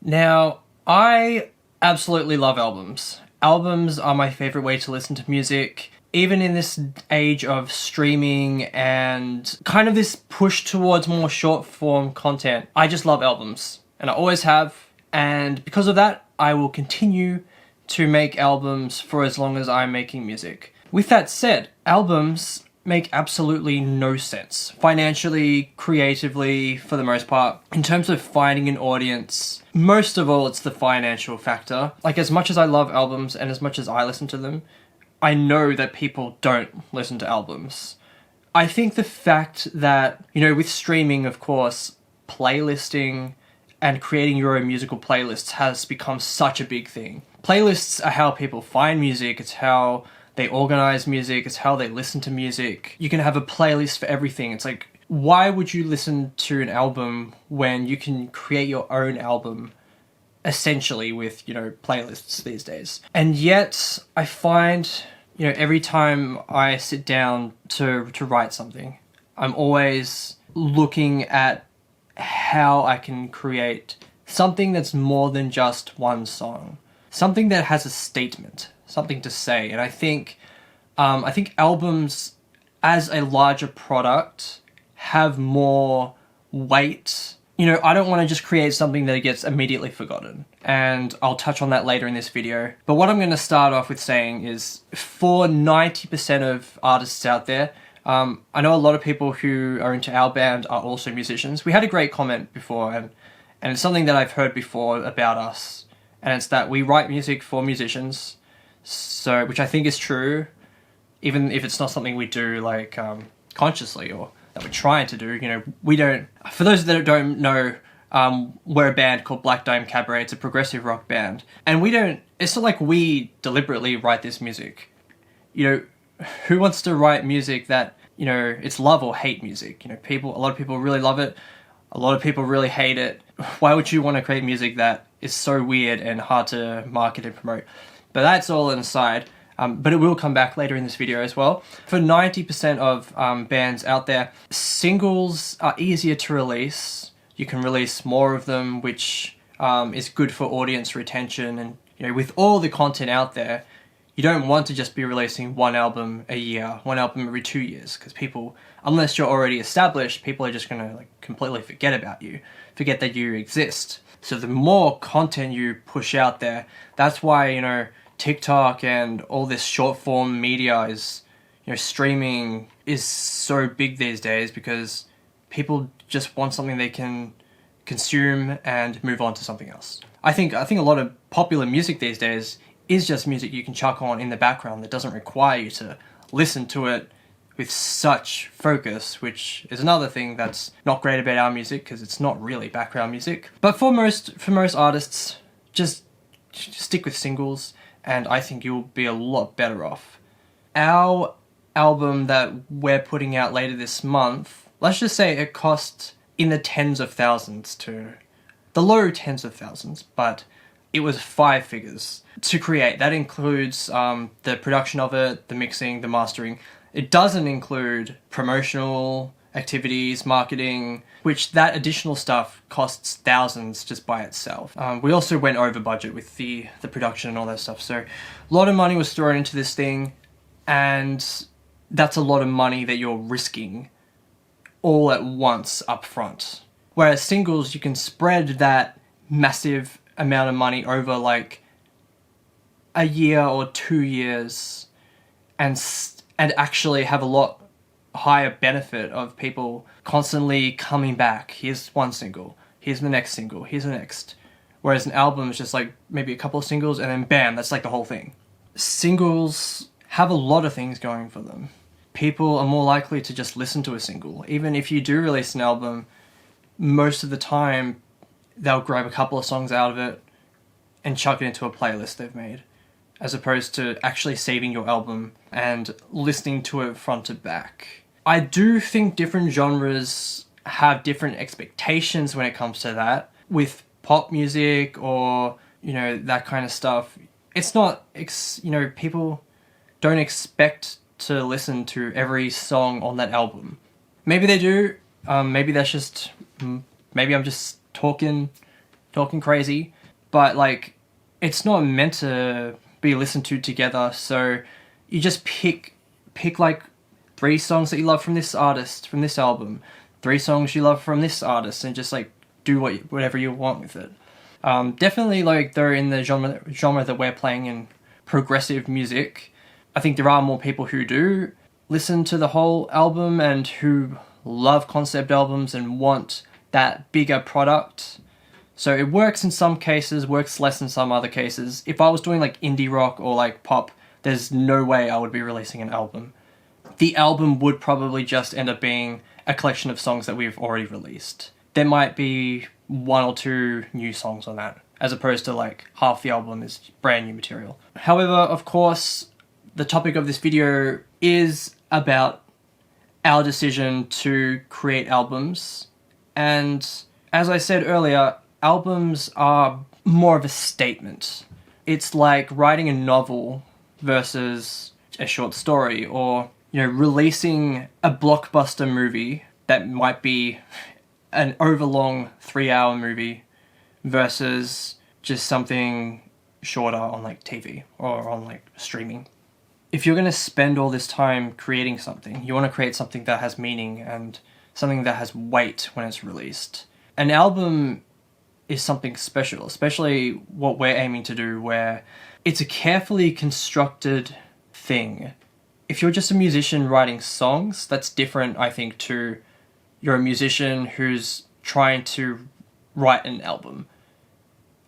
Now, I absolutely love albums. Albums are my favorite way to listen to music. Even in this age of streaming and kind of this push towards more short form content, I just love albums. And I always have. And because of that, I will continue to make albums for as long as I'm making music. With that said, albums make absolutely no sense. Financially, creatively, for the most part. In terms of finding an audience, most of all, it's the financial factor. Like, as much as I love albums and as much as I listen to them, I know that people don't listen to albums. I think the fact that, with streaming, of course, playlisting and creating your own musical playlists has become such a big thing. Playlists are how people find music, it's how they organize music, it's how they listen to music. You can have a playlist for everything. It's like, why would you listen to an album when you can create your own album essentially with, playlists these days? And yet I find, every time I sit down to write something, I'm always looking at how I can create something that's more than just one song. Something that has a statement, something to say. And I think albums as a larger product have more weight. I don't want to just create something that gets immediately forgotten. And I'll touch on that later in this video. But what I'm going to start off with saying is, for 90% of artists out there, I know a lot of people who are into our band are also musicians. We had a great comment before, and it's something that I've heard before about us. And it's that we write music for musicians, so which I think is true, even if it's not something we do like consciously or that we're trying to do. We don't. For those that don't know, we're a band called BLACK DIME CABARET. It's a progressive rock band, and we don't. It's not like we deliberately write this music. Who wants to write music that it's love or hate music? A lot of people really love it. A lot of people really hate it. Why would you want to create music that is so weird and hard to market and promote? But that's all an aside. But it will come back later in this video as well. For 90% of bands out there, singles are easier to release. You can release more of them, which is good for audience retention. And with all the content out there, you don't want to just be releasing one album a year, one album every 2 years, because people, unless you're already established, people are just going to completely forget about you, forget that you exist. So the more content you push out there, that's why, TikTok and all this short form media is, streaming is so big these days, because people just want something they can consume and move on to something else. I think a lot of popular music these days is just music you can chuck on in the background that doesn't require you to listen to it with such focus, which is another thing that's not great about our music, because it's not really background music. But for most artists, just stick with singles, and I think you'll be a lot better off. Our album that we're putting out later this month, let's just say it cost in the tens of thousands to the low tens of thousands, but it was 5 figures to create. That includes the production of it, the mixing, the mastering. It doesn't include promotional activities, marketing, which that additional stuff costs thousands just by itself. We also went over budget with the production and all that stuff. So a lot of money was thrown into this thing, and that's a lot of money that you're risking all at once up front. Whereas singles, you can spread that massive amount of money over like a year or 2 years and actually have a lot higher benefit of people constantly coming back. Here's one single, here's the next single, here's the next. Whereas an album is just like maybe a couple of singles and then bam, that's like the whole thing. Singles have a lot of things going for them. People are more likely to just listen to a single. Even if you do release an album, most of the time they'll grab a couple of songs out of it and chuck it into a playlist they've made, as opposed to actually saving your album and listening to it front to back. I do think different genres have different expectations when it comes to that. With pop music or, that kind of stuff, it's not, people don't expect to listen to every song on that album. Maybe they do, maybe that's just, maybe I'm just talking talking crazy, but like it's not meant to be listened to together. So you just pick like 3 songs that you love from this artist, from this album, 3 songs you love from this artist, and just like do whatever you want with it. Definitely, like, they're in the genre that we're playing in progressive music. I think there are more people who do listen to the whole album and who love concept albums and want that bigger product. So it works in some cases, works less in some other cases. If I was doing like indie rock or like pop, there's no way I would be releasing an album. The album would probably just end up being a collection of songs that we've already released. There might be 1 or 2 new songs on that, as opposed to like half the album is brand new material. However, of course, the topic of this video is about our decision to create albums. And as I said earlier, albums are more of a statement. It's like writing a novel versus a short story, or, you know, releasing a blockbuster movie that might be an overlong 3-hour movie versus just something shorter on like TV or on like streaming. If you're going to spend all this time creating something, you want to create something that has meaning and something that has weight when it's released. An album is something special, especially what we're aiming to do, where it's a carefully constructed thing. If you're just a musician writing songs, that's different, I think, to you're a musician who's trying to write an album.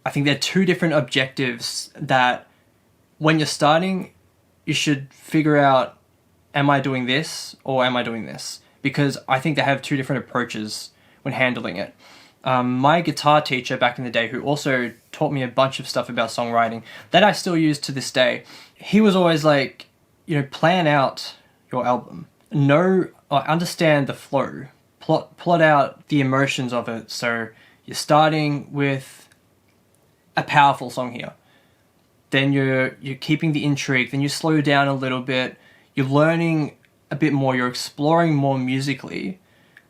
I think they're 2 different objectives that when you're starting, you should figure out, am I doing this or am I doing this? Because I think they have 2 different approaches when handling it. My guitar teacher back in the day, who also taught me a bunch of stuff about songwriting that I still use to this day, he was always like, you know, plan out your album. Understand the flow. Plot out the emotions of it. So you're starting with a powerful song here. Then you're keeping the intrigue. Then you slow down a little bit. You're learning a bit more. You're exploring more musically.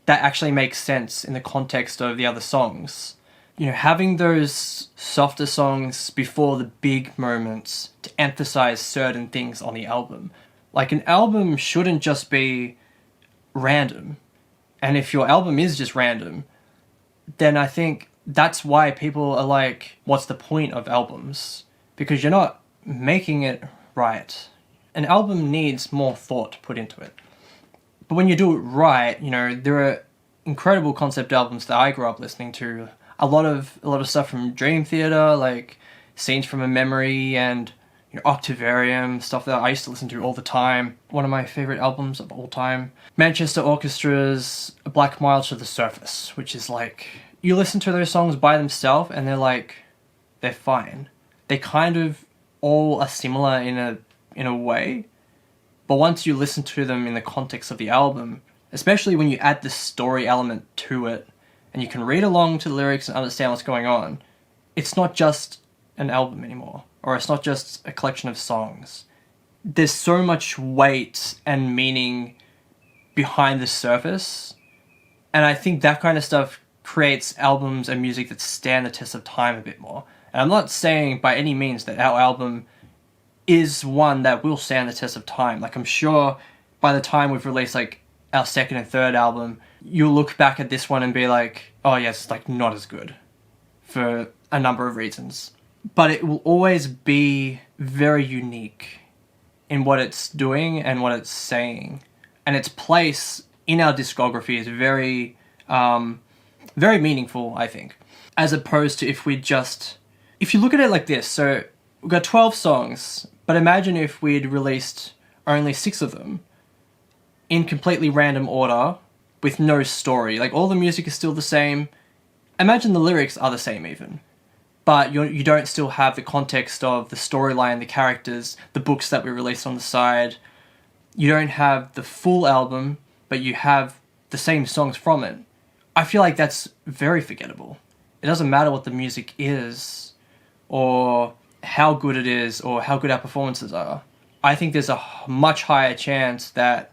That actually makes sense in the context of the other songs. You know, having those softer songs before the big moments to emphasize certain things on the album. Like, an album shouldn't just be random. And if your album is just random, then I think that's why people are like, what's the point of albums? Because you're not making it right. An album needs more thought put into it. But when you do it right, you know, there are incredible concept albums that I grew up listening to. A lot of stuff from Dream Theater, like Scenes from a Memory and, you know, Octavarium, stuff that I used to listen to all the time. One of my favorite albums of all time. Manchester Orchestra's A Black Mile to the Surface, which is like, you listen to those songs by themselves and they're fine. They kind of all are similar in a way, but once you listen to them in the context of the album, especially when you add the story element to it, and you can read along to the lyrics and understand what's going on, it's not just an album anymore, or it's not just a collection of songs. There's so much weight and meaning behind the surface, and I think that kind of stuff creates albums and music that stand the test of time a bit more. And I'm not saying by any means that our album is one that will stand the test of time. Like, I'm sure by the time we've released like our 2nd and 3rd album, you'll look back at this one and be like, oh yeah, it's like not as good for a number of reasons. But it will always be very unique in what it's doing and what it's saying. And its place in our discography is very, very meaningful, I think. As opposed to if you look at it like this, so we've got 12 songs, but imagine if we'd released only 6 of them in completely random order with no story. Like, all the music is still the same. Imagine the lyrics are the same even. But you don't still have the context of the storyline, the characters, the books that we released on the side. You don't have the full album, but you have the same songs from it. I feel like that's very forgettable. It doesn't matter what the music is, or how good it is, or how good our performances are. I think there's a much higher chance that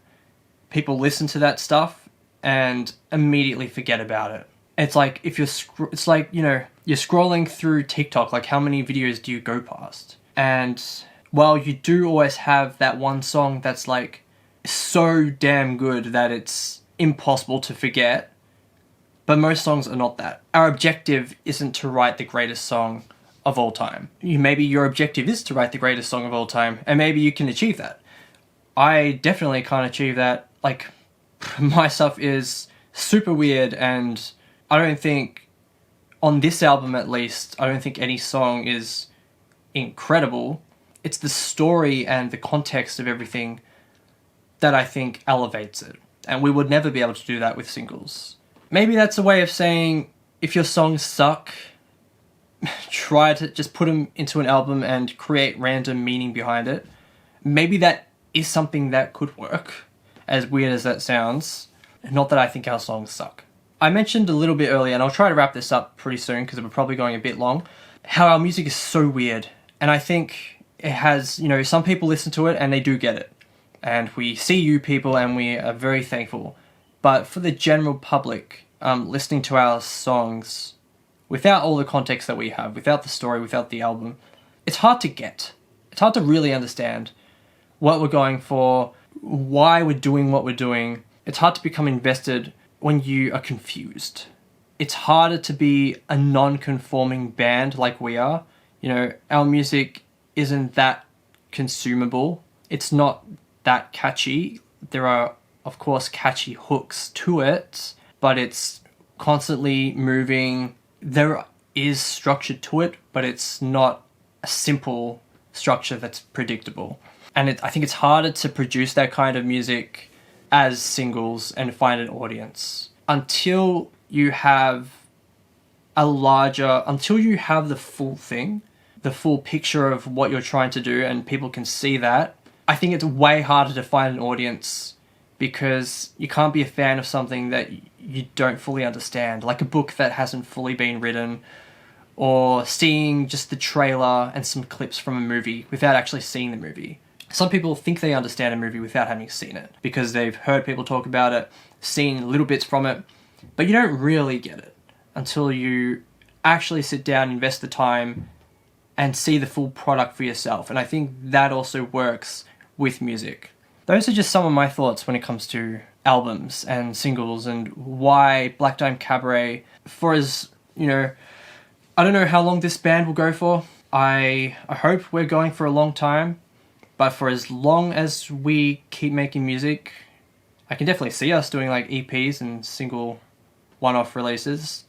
people listen to that stuff and immediately forget about it. It's like if you're, it's like, you know, you're scrolling through TikTok, like how many videos do you go past? And while you do always have that one song that's like so damn good that it's impossible to forget, but most songs are not that. Our objective isn't to write the greatest song of all time. Maybe your objective is to write the greatest song of all time, and maybe you can achieve that. I definitely can't achieve that. Like, my stuff is super weird, and I don't think, on this album at least, I don't think any song is incredible. It's the story and the context of everything that I think elevates it. And we would never be able to do that with singles. Maybe that's a way of saying, if your songs suck, try to just put them into an album and create random meaning behind it. Maybe that is something that could work, as weird as that sounds. Not that I think our songs suck. I mentioned a little bit earlier, and I'll try to wrap this up pretty soon because we're probably going a bit long, how our music is so weird. And I think it has, you know, some people listen to it and they do get it. And we see you people and we are very thankful. But for the general public, listening to our songs without all the context that we have, without the story, without the album, it's hard to get. It's hard to really understand what we're going for, why we're doing what we're doing. It's hard to become invested when you are confused. It's harder to be a non-conforming band like we are. You know, our music isn't that consumable. It's not that catchy. There are, of course, catchy hooks to it, but it's constantly moving. There is structure to it, but it's not a simple structure that's predictable. And I think it's harder to produce that kind of music as singles and find an audience until you have until you have the full thing, the full picture of what you're trying to do, and people can see that. I think it's way harder to find an audience because you can't be a fan of something that you don't fully understand, like a book that hasn't fully been written, or seeing just the trailer and some clips from a movie without actually seeing the movie. Some people think they understand a movie without having seen it because they've heard people talk about it, seen little bits from it, but you don't really get it until you actually sit down, invest the time, and see the full product for yourself. And I think that also works with music. Those are just some of my thoughts when it comes to albums and singles and why Black Dime Cabaret, for as, you know, I don't know how long this band will go for. I hope we're going for a long time, but for as long as we keep making music, I can definitely see us doing like EPs and single one-off releases,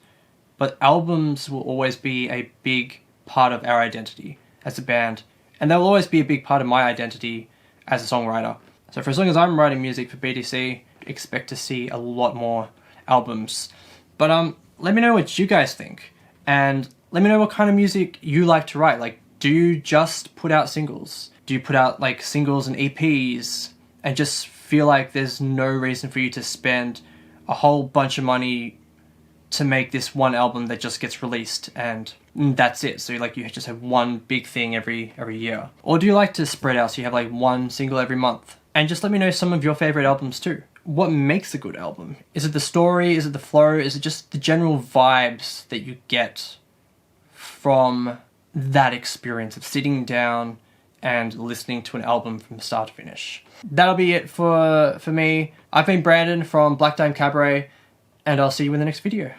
but albums will always be a big part of our identity as a band, and they'll always be a big part of my identity as a songwriter. So for as long as I'm writing music for BDC, expect to see a lot more albums. But let me know what you guys think, and let me know what kind of music you like to write. Like, do you just put out singles? Do you put out like singles and EPs and just feel like there's no reason for you to spend a whole bunch of money to make this one album that just gets released and that's it? So like you just have one big thing every year. Or do you like to spread out so you have like one single every month? And just let me know some of your favorite albums too. What makes a good album? Is it the story? Is it the flow? Is it just the general vibes that you get from that experience of sitting down and listening to an album from start to finish? That'll be it for me. I've been Brandon from Black Dime Cabaret, and I'll see you in the next video.